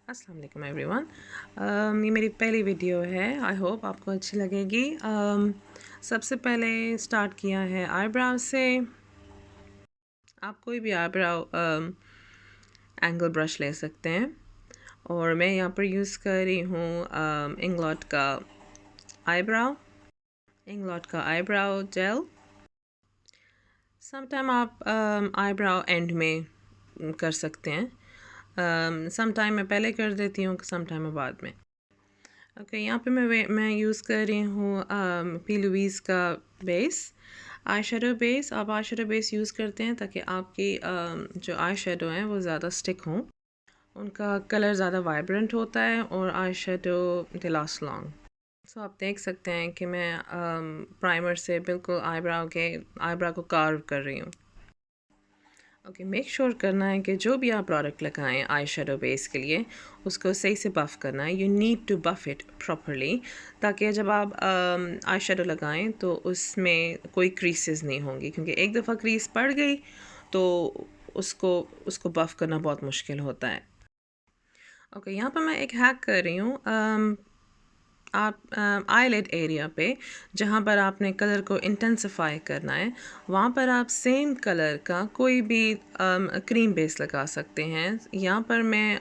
अस्सलाम वालेकुम एवरीवन। ये मेरी पहली वीडियो है। आई होप आपको अच्छी लगेगी। सबसे पहले स्टार्ट किया है आईब्राउ से। आप कोई भी आईब्राउ एंगल ब्रश ले सकते हैं और मैं यहाँ पर यूज़ कर रही हूँ इंग्लॉट का आईब्राउ जेल। समटाइम आप आईब्राउ एंड में कर सकते हैं। समटाइम मैं पहले कर देती हूँ, समटाइम मैं बाद में। ओके, यहाँ पे मैं यूज़ कर रही हूँ पी लुइस का बेस, आई शेडो बेस। आप आई शेडो बेस यूज़ करते हैं ताकि आपकी जो आई शेडो हैं वो ज़्यादा स्टिक हों, उनका कलर ज़्यादा वाइब्रेंट होता है और आई शेडो दे लास्ट लॉन्ग। सो आप देख सकते हैं कि मैं प्राइमर से बिल्कुल आईब्राउ को कार्व कर रही हूँ। ओके, मेक श्योर करना है कि जो भी आप प्रोडक्ट लगाएं आई शेडो बेस के लिए, उसको सही से बफ़ करना है। You need to buff it properly ताकि जब आप आई शेडो लगाएं तो उसमें कोई क्रीसेस नहीं होंगी, क्योंकि एक दफ़ा क्रीज पड़ गई तो उसको उसको बफ़ करना बहुत मुश्किल होता है। ओके, यहाँ पर मैं एक हैक कर रही हूँ। आप आईलिड एरिया पे जहाँ पर आपने कलर को इंटेंसिफाई करना है, वहाँ पर आप सेम कलर का कोई भी क्रीम बेस लगा सकते हैं। यहाँ पर मैं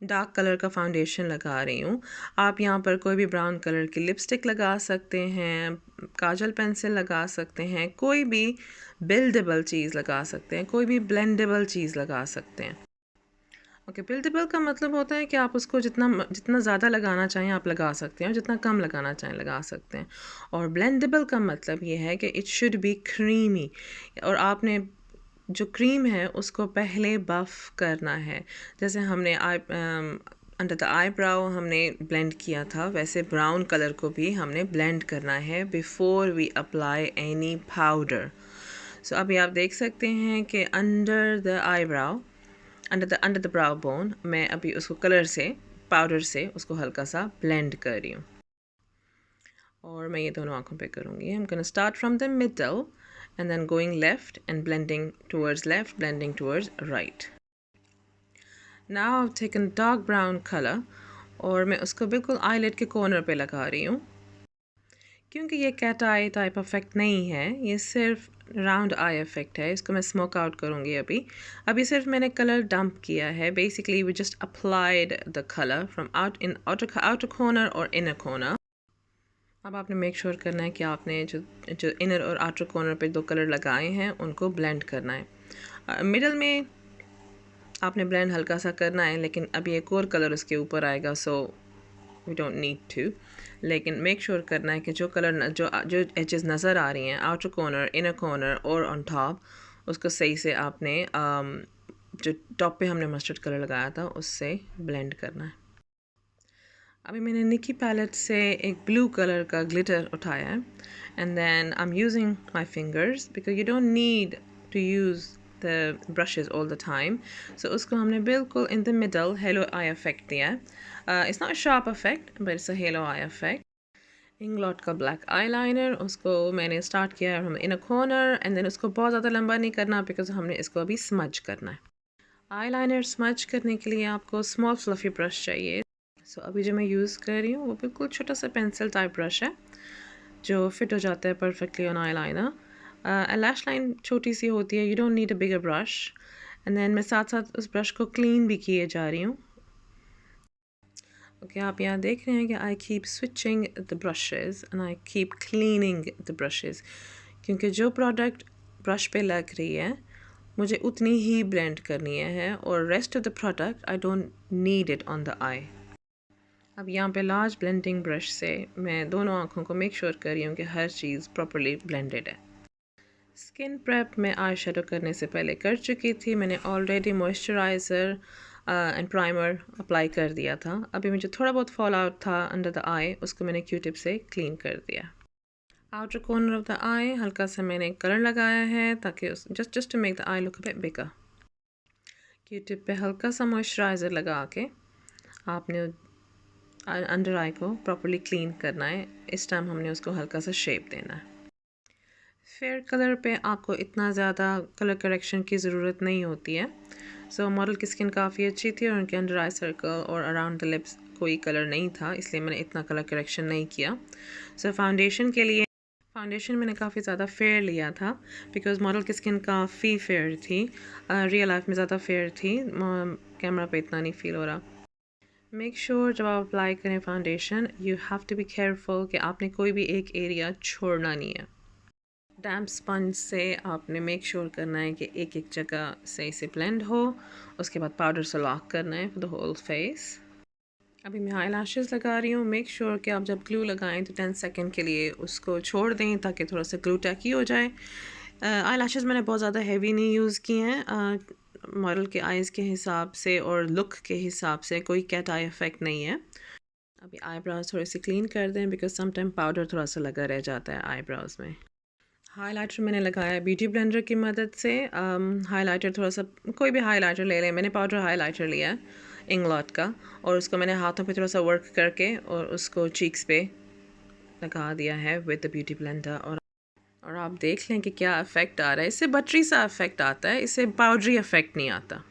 डार्क कलर का फाउंडेशन लगा रही हूँ। आप यहाँ पर कोई भी ब्राउन कलर की लिपस्टिक लगा सकते हैं, काजल पेंसिल लगा सकते हैं, कोई भी बिल्डेबल चीज़ लगा सकते हैं, कोई भी ब्लेंडेबल चीज़ लगा सकते हैं। ओके, बिल्डेबल का मतलब होता है कि आप उसको जितना जितना ज़्यादा लगाना चाहें आप लगा सकते हैं और जितना कम लगाना चाहें लगा सकते हैं। और ब्लेंडेबल का मतलब ये है कि इट शुड बी क्रीमी, और आपने जो क्रीम है उसको पहले बफ़ करना है। जैसे हमने अंडर द आईब्राउ हमने ब्लेंड किया था, वैसे ब्राउन कलर को भी हमने ब्लेंड करना है before we apply any powder. So अभी आप देख सकते हैं कि अंडर द ब्राउ बोन मैं अभी उसको कलर से, पाउडर से उसको हल्का सा ब्लेंड कर रही हूँ। और मैं ये दोनों आँखों पे करूँगी। I'm gonna start from the middle and then going left and blending towards left, blending towards right. Now I've taken dark brown color और मैं उसको बिल्कुल आईलिड के कॉर्नर पे लगा रही हूँ। क्योंकि ये कैट आई टाइप इफेक्ट नहीं है, ये सिर्फ राउंड आई इफेक्ट है। इसको मैं स्मोक आउट करूँगी। अभी सिर्फ मैंने कलर डंप किया है। Basically we just applied the colour from outer corner और इनर कॉर्नर। अब आपने मेक श्योर करना है कि आपने जो इनर और आउटर कॉर्नर पे दो कलर लगाए हैं उनको ब्लेंड करना है। मिडल में आपने ब्लेंड हल्का सा करना है, लेकिन अभी एक और कलर उसके ऊपर आएगा, so we don't need to. लेकिन मेक श्योर करना है कि जो कलर जो एजेस नज़र आ रही हैं आउटर कॉर्नर, इनर कॉर्नर और ऑन टॉप, उसको सही से आपने जो टॉप पे हमने मस्टर्ड कलर लगाया था उससे ब्लेंड करना है। अभी मैंने निकी पैलेट से एक ब्लू कलर का ग्लिटर उठाया है and then I am using my fingers because you don't need to use the brushes all the time. So उसको हमने बिल्कुल in the middle halo eye effect दिया है। It's not a sharp effect but it's a halo eye effect. Inglot का black eyeliner, उसको मैंने start किया है in a corner and then उसको बहुत ज़्यादा लंबा नहीं करना बिकॉज हमने इसको अभी स्मज करना है। आईलाइनर स्मज करने के लिए आपको स्मॉल फ्लफी ब्रश चाहिए। सो अभी जो मैं यूज़ कर रही हूँ वो बिल्कुल छोटा सा पेंसिल टाइप ब्रश है जो फिट हो जाता है perfectly on eyeliner. Lash line छोटी सी होती है, you don't need a bigger brush. And then मैं साथ साथ उस ब्रश को क्लीन भी किए जा रही हूँ। ओके, आप यहाँ देख रहे हैं कि I keep switching the brushes and I keep cleaning the brushes, क्योंकि जो प्रोडक्ट ब्रश पे लग रही है मुझे उतनी ही ब्लेंड करनी है और rest of the product I don't need it on the eye. अब यहाँ पे लार्ज ब्लेंडिंग ब्रश से मैं दोनों आँखों को मेक श्योर कर रही हूँ कि हर चीज़ प्रॉपरली ब्लेंडेड है। स्किन प्रेप मैं आई शेडो करने से पहले कर चुकी थी। मैंने already moisturiser and primer apply कर दिया था। अभी मुझे थोड़ा बहुत फॉल आउट था अंडर द आई, उसको मैंने क्यू टिप से क्लीन कर दिया। Outer corner of the eye हल्का सा मैंने कलर लगाया है ताकि just to make the eye look a bit bigger. Q tip पे हल्का सा मॉइस्चराइज़र लगा के आपने अंडर आई को प्रॉपरली क्लीन करना है। इस टाइम हमने उसको हल्का सा शेप देना है। फेयर कलर पे आपको इतना ज़्यादा कलर करेक्शन की ज़रूरत नहीं होती है। सो मॉडल की स्किन काफ़ी अच्छी थी और उनके अंडर आई सर्कल और अराउंड द लिप्स कोई कलर नहीं था, इसलिए मैंने इतना कलर करेक्शन नहीं किया। सो फाउंडेशन मैंने काफ़ी ज़्यादा फेयर लिया था बिकॉज़ मॉडल की स्किन काफ़ी फेयर थी। रियल लाइफ में ज़्यादा फेयर थी, कैमरा पे इतना नहीं फील हो रहा। मेक श्योर जब आप अप्लाई करें foundation, you have to be careful कि आपने कोई भी एक एरिया छोड़ना नहीं है। डैम्प स्पंज से आपने मेक श्योर करना है कि एक एक जगह से इसे ब्लेंड हो। उसके बाद पाउडर से लॉक करना है फॉर द होल फेस। अभी मैं आई लैशेज़ लगा रही हूँ। मेक श्योर कि आप जब ग्लू लगाएं तो 10 सेकंड के लिए उसको छोड़ दें ताकि थोड़ा सा ग्लू टैकी हो जाए। आई लैशेज़ मैंने बहुत ज़्यादा हैवी नहीं यूज़ किए हैं। मॉडल के आइज़ के हिसाब से और लुक के हिसाब से कोई कैट आई इफ़ेक्ट नहीं है। अभी आईब्राउज थोड़ी सी क्लीन कर दें बिकॉज समटाइम पाउडर थोड़ा सा लगा रह जाता है आईब्राउज में। हाइलाइटर मैंने लगाया ब्यूटी ब्लेंडर की मदद से। हाइलाइटर थोड़ा सा कोई भी हाइलाइटर ले लें, मैंने पाउडर हाइलाइटर लिया है इंग्लॉट का, और उसको मैंने हाथों पे थोड़ा सा वर्क करके और उसको चीक्स पे लगा दिया है विद द ब्यूटी ब्लेंडर। और आप देख लें कि क्या इफ़ेक्ट आ रहा है। इससे बटरी सा इफ़ेक्ट आता है, इससे पाउडरी इफ़ेक्ट नहीं आता।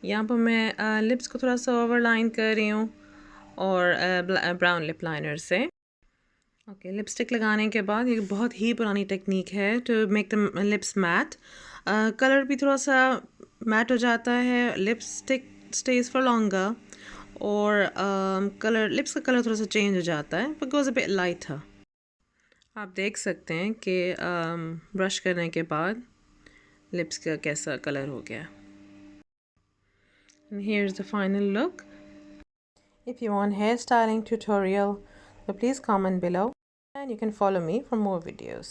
यहाँ पर मैं लिप्स को थोड़ा सा ओवरलाइन कर रही हूँ और ब्राउन लिप लाइनर से। ओके, लिपस्टिक लगाने के बाद, ये बहुत ही पुरानी टेक्निक है to make the lips matte. Colour भी थोड़ा सा मैट हो जाता है, लिपस्टिक स्टेज फॉर लॉन्गर, और कलर लिप्स का कलर थोड़ा सा चेंज हो जाता है but goes a bit lighter. आप देख सकते हैं कि ब्रश करने के बाद लिप्स का कैसा कलर हो गया। And here's the final look. If you want hairstyling tutorial, so please comment below and you can follow me for more videos.